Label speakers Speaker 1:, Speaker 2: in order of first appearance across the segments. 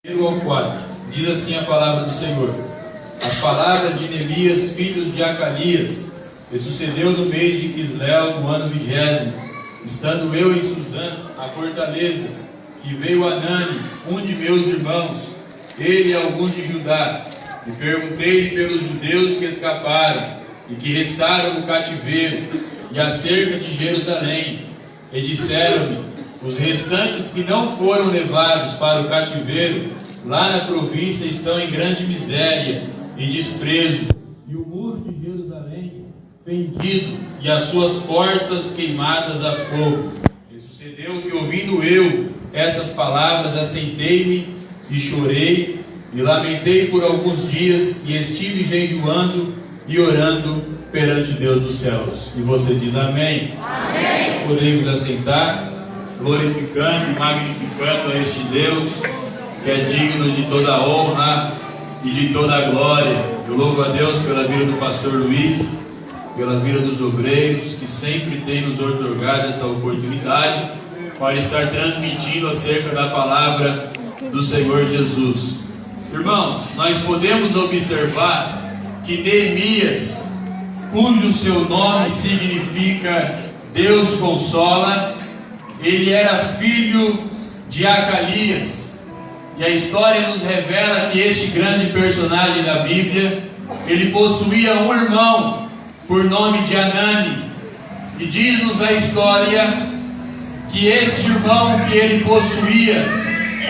Speaker 1: 1 ao 4, diz assim a palavra do Senhor: as palavras de Neemias, filho de Acalias, que sucedeu no mês de Quisleu, no ano 20º, estando eu em Suzã, a fortaleza, que veio Anani, um de meus irmãos, ele e alguns de Judá, e perguntei-lhe pelos judeus que escaparam e que restaram no cativeiro, e acerca de Jerusalém, e disseram-me: os restantes que não foram levados para o cativeiro, lá na província, estão em grande miséria e desprezo, e o muro de Jerusalém fendido, e as suas portas queimadas a fogo. E sucedeu que, ouvindo eu essas palavras, assentei-me e chorei, e lamentei por alguns dias, e estive jejuando e orando perante Deus dos céus. E você diz amém? Amém. Podemos assentar, glorificando e magnificando a este Deus que é digno de toda a honra e de toda a glória. Eu louvo a Deus pela vida do pastor Luiz, pela vida dos obreiros que sempre tem nos otorgado esta oportunidade para estar transmitindo acerca da palavra do Senhor Jesus. Irmãos, nós podemos observar que Neemias, cujo seu nome significa Deus consola, ele era filho de Acalias, e a história nos revela que este grande personagem da Bíblia, ele possuía um irmão por nome de Anani, e diz-nos a história que este irmão que ele possuía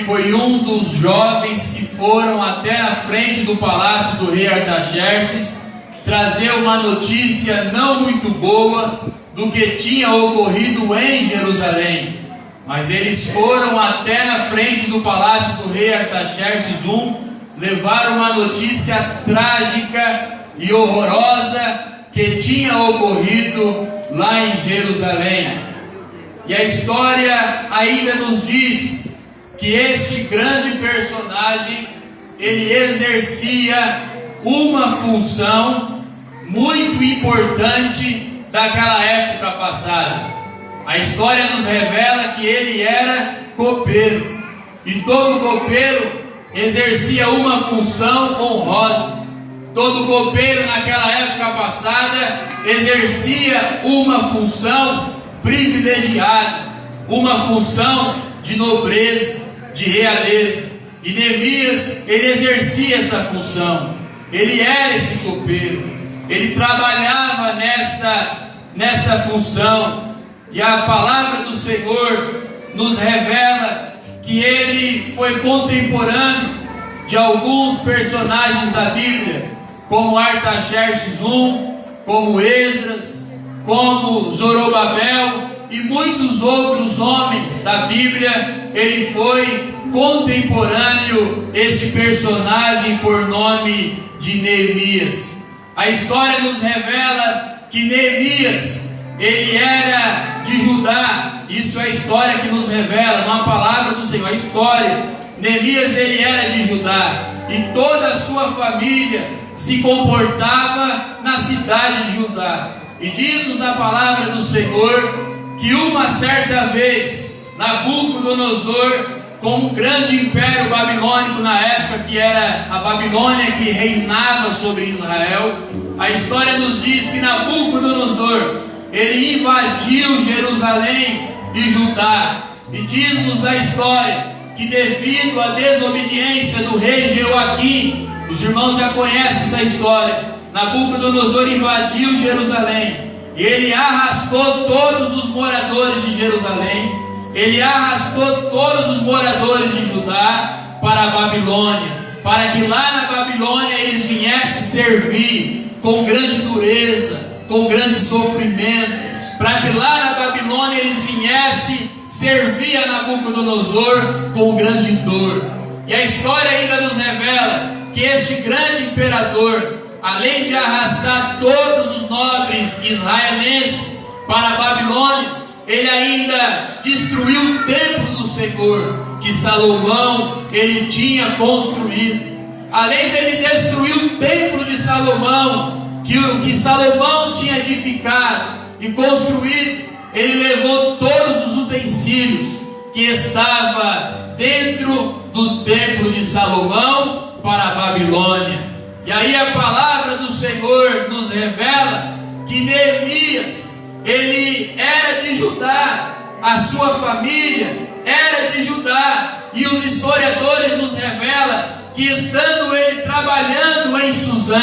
Speaker 1: foi um dos jovens que foram até na frente do palácio do rei Artaxerxes trazer uma notícia não muito boa do que tinha ocorrido em Jerusalém. Mas eles foram até na frente do palácio do rei Artaxerxes I, levaram uma notícia trágica e horrorosa que tinha ocorrido lá em Jerusalém. E a história ainda nos diz que este grande personagem, ele exercia uma função muito importante daquela época passada. A história nos revela que ele era copeiro, e todo copeiro exercia uma função honrosa. Todo copeiro naquela época passada exercia uma função privilegiada, uma função de nobreza, de realeza. E Neemias, ele exercia essa função. Ele era esse copeiro, ele trabalhava nesta função. E a palavra do Senhor nos revela que ele foi contemporâneo de alguns personagens da Bíblia, como Artaxerxes I, como Esdras, como Zorobabel e muitos outros homens da Bíblia. Ele foi contemporâneo, esse personagem por nome de Neemias. A história nos revela que Neemias, ele era de Judá. Isso é a história que nos revela, não a palavra do Senhor, a história. Neemias, ele era de Judá, e toda a sua família se comportava na cidade de Judá. E diz-nos a palavra do Senhor que uma certa vez Nabucodonosor, como um grande império babilônico na época, que era a Babilônia que reinava sobre Israel, a história nos diz que Nabucodonosor, ele invadiu Jerusalém e Judá. E diz-nos a história que, devido à desobediência do rei Jeoaquim, os irmãos já conhecem essa história, Nabucodonosor invadiu Jerusalém, e ele arrastou todos os moradores de Jerusalém, ele arrastou todos os moradores de Judá para a Babilônia, para que lá na Babilônia eles viessem servir com grande dureza, com grande sofrimento, para que lá na Babilônia eles viessem servir a Nabucodonosor com grande dor. E a história ainda nos revela que este grande imperador, além de arrastar todos os nobres israelenses para a Babilônia, ele ainda destruiu o templo do Senhor que Salomão ele tinha construído. Além dele destruir o templo de Salomão, que Salomão tinha edificado e construído, ele levou todos os utensílios que estavam dentro do templo de Salomão para a Babilônia. E aí a palavra do Senhor nos revela que Neemias, ele era de Judá, a sua família era de Judá, e os historiadores nos revelam que estando ele trabalhando em Suzã,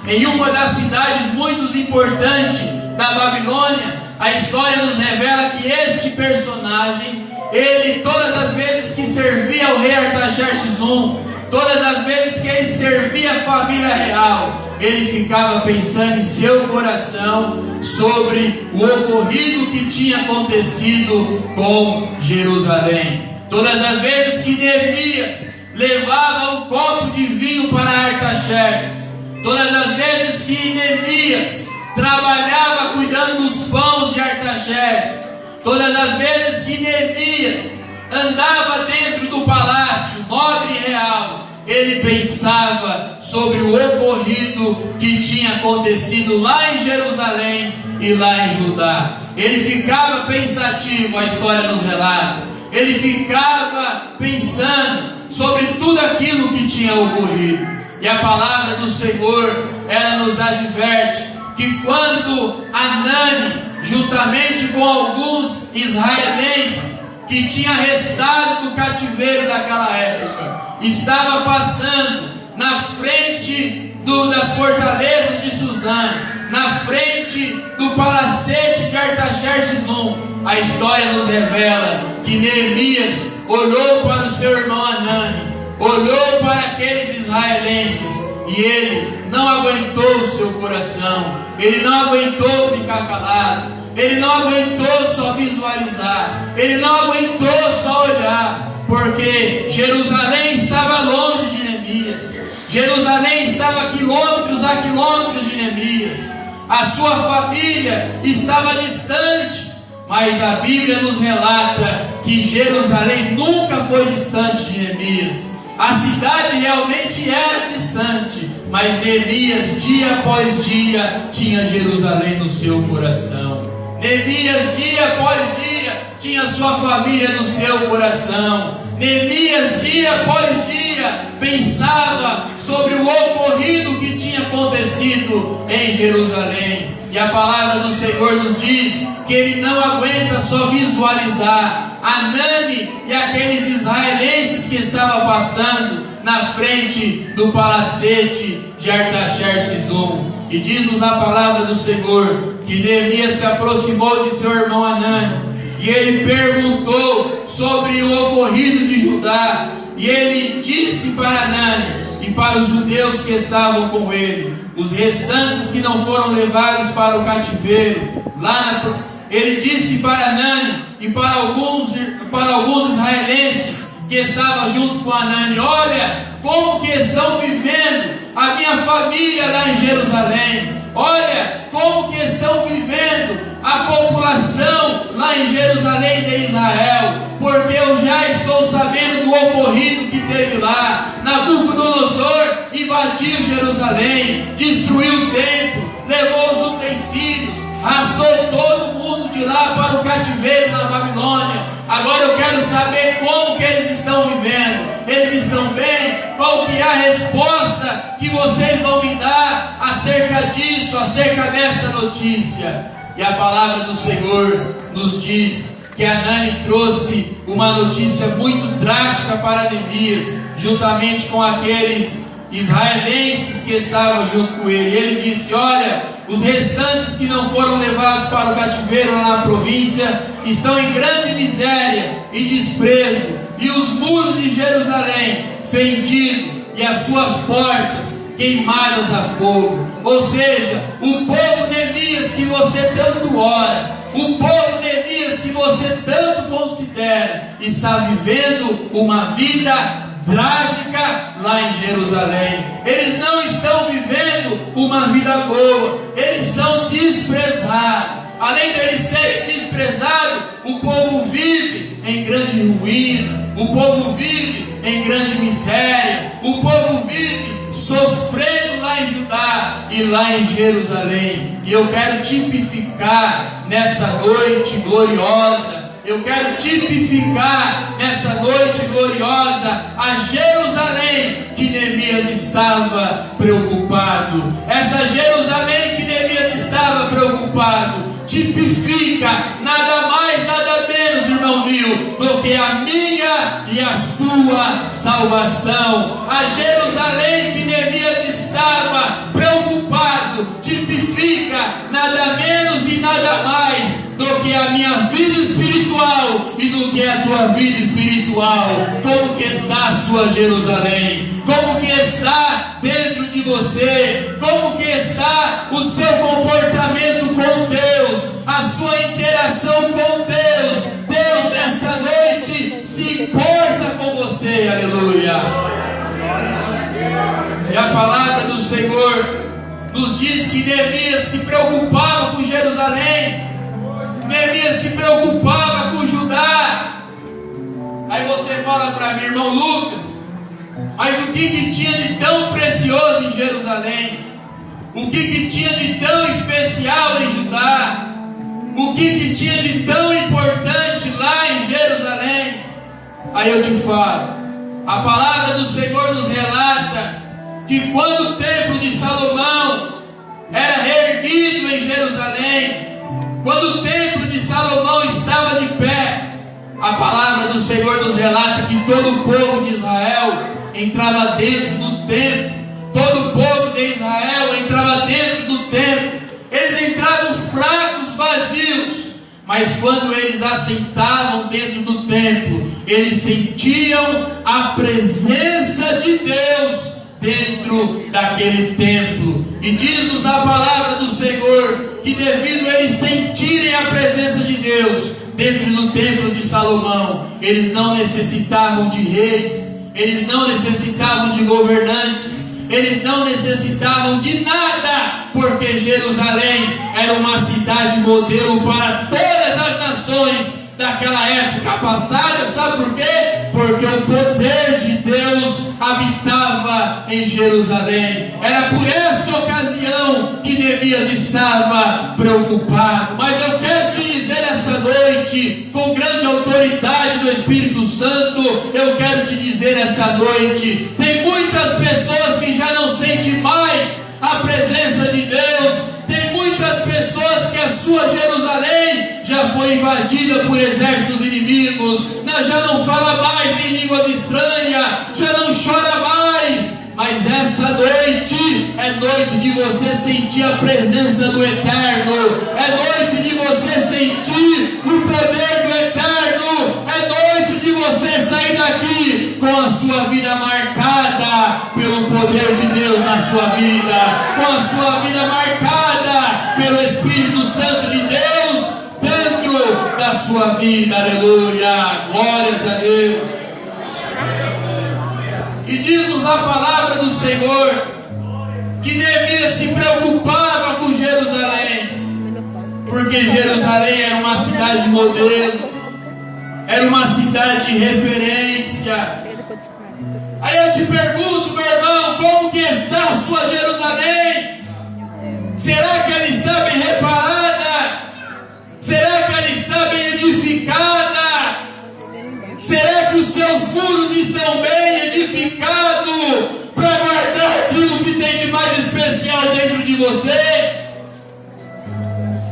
Speaker 1: em uma das cidades muito importantes da Babilônia, a história nos revela que este personagem, ele todas as vezes que servia ao rei Artaxerxes I, todas as vezes que ele servia a família real, ele ficava pensando em seu coração sobre o ocorrido que tinha acontecido com Jerusalém. Todas as vezes que Neemias levava um copo de vinho para Artaxerxes, todas as vezes que Neemias trabalhava cuidando dos pães de Artaxerxes, todas as vezes que Neemias andava dentro do palácio nobre e real, ele pensava sobre o ocorrido que tinha acontecido lá em Jerusalém e lá em Judá. Ele ficava pensativo, a história nos relata. Ele ficava pensando sobre tudo aquilo que tinha ocorrido. E a palavra do Senhor, ela nos adverte que quando Hanani, juntamente com alguns israelenses que tinha restado do cativeiro daquela época, estava passando na frente das fortalezas de Suzã, na frente do palacete de Artaxerxes I, a história nos revela que Neemias olhou para o seu irmão Hanani, olhou para aqueles israelenses, e ele não aguentou o seu coração, ele não aguentou ficar calado, ele não aguentou só visualizar, ele não aguentou só olhar, porque Jerusalém estava longe de Neemias, Jerusalém estava a quilômetros de Neemias, a sua família estava distante, mas a Bíblia nos relata que Jerusalém nunca foi distante de Neemias. A cidade realmente era distante, mas Neemias, dia após dia, tinha Jerusalém no seu coração. Neemias, dia após dia, tinha sua família no seu coração. Neemias, dia após dia, pensava sobre o ocorrido que tinha acontecido em Jerusalém. E a palavra do Senhor nos diz que ele não aguenta só visualizar Hanani e aqueles israelenses que estavam passando na frente do palacete de Artaxerxes I. E diz-nos a palavra do Senhor que Neemias se aproximou de seu irmão Hanani, e ele perguntou sobre o ocorrido de Judá, e ele disse para Hanani e para os judeus que estavam com ele, os restantes que não foram levados para o cativeiro, ele disse para Hanani e para alguns israelenses que estavam junto com Hanani: olha como que estão vivendo a minha família lá em Jerusalém, olha como que estão vivendo a população lá em Jerusalém de Israel, porque eu já estou sabendo do ocorrido que teve lá. Nabucodonosor invadiu Jerusalém, destruiu o templo, levou os utensílios, arrastou todo mundo de lá para o cativeiro na Babilônia. Agora eu quero saber como que eles estão vivendo. Eles estão bem? Qual que é a resposta que vocês vão me dar acerca disso, acerca desta notícia? E a palavra do Senhor nos diz que Hanani trouxe uma notícia muito drástica para Neemias, juntamente com aqueles israelenses que estavam junto com ele. Ele disse: olha, os restantes que não foram levados para o cativeiro lá na província estão em grande miséria e desprezo, e os muros de Jerusalém fendidos e as suas portas queimadas a fogo. Ou seja, o povo Neemias que você tanto ora, o povo Neemias que você tanto considera, está vivendo uma vida trágica lá em Jerusalém. Eles não estão vivendo uma vida boa, eles são desprezados. Além de eles serem desprezados, o povo vive em grande ruína, o povo vive em grande miséria, o povo vive sofrendo lá em Judá e lá em Jerusalém. E eu quero tipificar nessa noite gloriosa Eu quero tipificar nessa noite gloriosa a Jerusalém que Neemias estava preocupado. Essa Jerusalém que Neemias estava preocupado tipifica nada mais, nada menos, irmão Nil, do que a minha e a sua salvação. A Jerusalém que Neemias estava preocupado tipifica nada menos e nada mais do que a minha vida espiritual e do que a tua vida espiritual. Como que está a sua Jerusalém? Como que está dentro de você? Como que está o seu comportamento com Deus? A sua interação com Deus? Deus nessa noite se importa com você, aleluia. E a palavra do Senhor nos diz que Neemias se preocupava com Jerusalém. Neemias se preocupava com Judá. Aí você fala para mim, irmão Lucas, mas o que tinha de tão precioso em Jerusalém? O que tinha de tão especial em Judá? O que tinha de tão importante lá em Jerusalém? Aí eu te falo, a palavra do Senhor nos relata que quando o templo de Salomão era reerguido em Jerusalém, quando o templo de Salomão estava de pé, a palavra do Senhor nos relata que todo o povo de Israel entrava dentro do templo. Todo o povo de Israel entrava dentro do templo. Eles entravam fracos, vazios, mas quando eles assentavam dentro do templo, eles sentiam a presença de Deus dentro daquele templo. E diz-nos a palavra do Senhor que devido a eles sentirem a presença de Deus dentro do templo de Salomão, eles não necessitavam de reis, eles não necessitavam de governantes, eles não necessitavam de nada, porque Jerusalém era uma cidade modelo para todas as nações daquela época passada. Sabe por quê? Porque o poder de Deus habitava em Jerusalém. Era por essa ocasião que Neemias estava preocupado. Mas eu quero te dizer essa noite, com grande autoridade do Espírito Santo, eu quero te dizer essa noite, tem muitas pessoas que já não sentem mais a presença de Deus. Tem muitas pessoas que a sua Jerusalém já foi invadida por exércitos inimigos, já não fala mais em línguas estranhas, já não chora mais. Mas essa noite é noite de você sentir a presença do Eterno, é noite de você sentir o poder do Eterno, é noite de você sair daqui com a sua vida marcada pelo poder de Deus na sua vida, com a sua vida marcada pelo Espírito Santo de Deus dentro da sua vida, aleluia, glórias a Deus. E diz-nos a palavra do Senhor que Neemias se preocupava com Jerusalém, porque Jerusalém era uma cidade modelo, era uma cidade de referência. Aí eu te pergunto, meu irmão, como que está a sua Jerusalém? Será que ela está bem reparada? Será que ela está bem edificada? Será que os seus muros estão bem edificados para guardar aquilo que tem de mais especial dentro de você?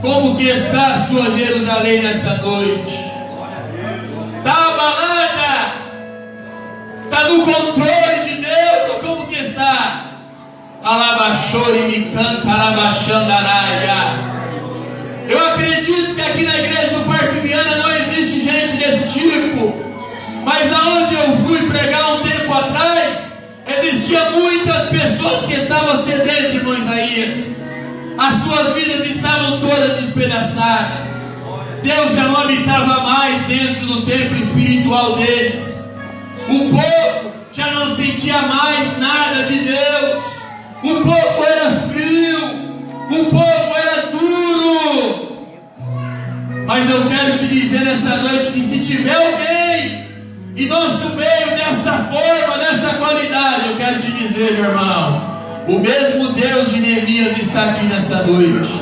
Speaker 1: Como que está a sua Jerusalém nessa noite? Está abalada? Está no controle de Deus? Ou como que está? Alabachore me canta, alabachandaraia. Eu acredito que aqui na igreja do Parque Viana não existe gente desse tipo. Mas aonde eu fui pregar um tempo atrás, existiam muitas pessoas que estavam sedentas, irmão Isaías. As suas vidas estavam todas despedaçadas. Deus já não habitava mais dentro do templo espiritual deles. O povo já não sentia mais nada de Deus. O povo era frio. O povo era duro. Mas eu quero te dizer nessa noite que se tiver alguém em nosso meio desta forma, dessa qualidade, eu quero te dizer, meu irmão, o mesmo Deus de Neemias está aqui nessa noite.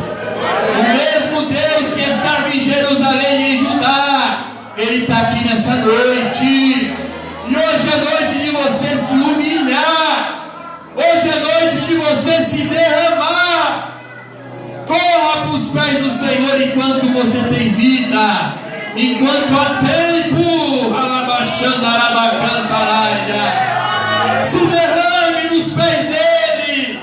Speaker 1: O mesmo Deus que estava em Jerusalém e em Judá, Ele está aqui nessa noite. E hoje é noite de você se humilhar. Hoje é noite de você se derramar. Corra para os pés do Senhor enquanto você tem vida, enquanto há tempo. Se derrame nos pés dele.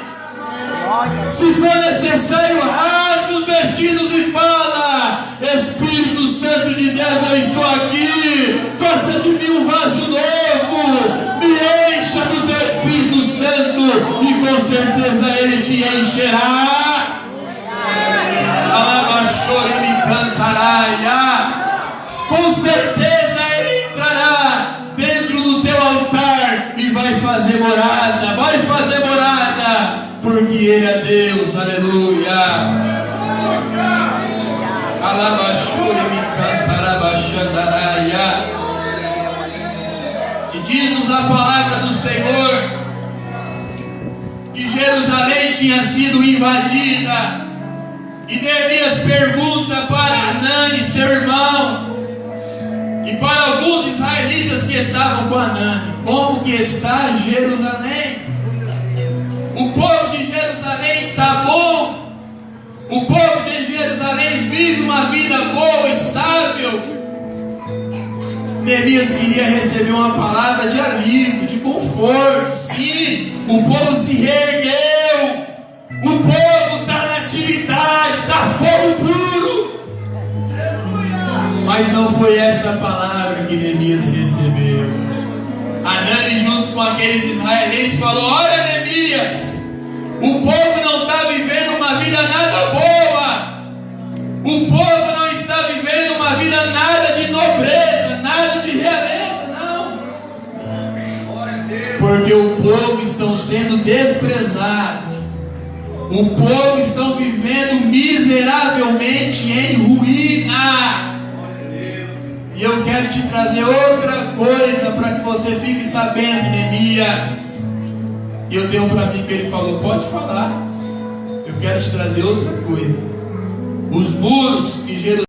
Speaker 1: Se for necessário, rasgue os vestidos e fala: Espírito Santo de Deus, eu estou aqui. Faça de mim um vaso novo. Me encha do teu Espírito Santo e com certeza ele te encherá. Com certeza ele entrará dentro do teu altar e vai fazer morada, porque ele é Deus. Aleluia. E diz-nos a palavra do Senhor que Jerusalém tinha sido invadida. E Neemias pergunta para Hanani, seu irmão, e para alguns israelitas que estavam com Hanani: como que está Jerusalém? O povo de Jerusalém está bom? O povo de Jerusalém vive uma vida boa, estável? Neemias queria receber uma palavra de alívio, de conforto. Sim, o povo se reergueu. O povo está na atividade, está fogo puro. Mas não foi esta palavra que Neemias recebeu. Hanani, junto com aqueles israelenses, falou: olha, Neemias, o povo não está vivendo uma vida nada boa. O povo não está vivendo uma vida nada de nobreza, nada de realeza, não. Porque o povo estão sendo desprezado. O povo está vivendo miseravelmente em ruína. E eu quero te trazer outra coisa para que você fique sabendo, Neemias. E eu dei para mim que ele falou: pode falar. Eu quero te trazer outra coisa. Os muros que Jerusalém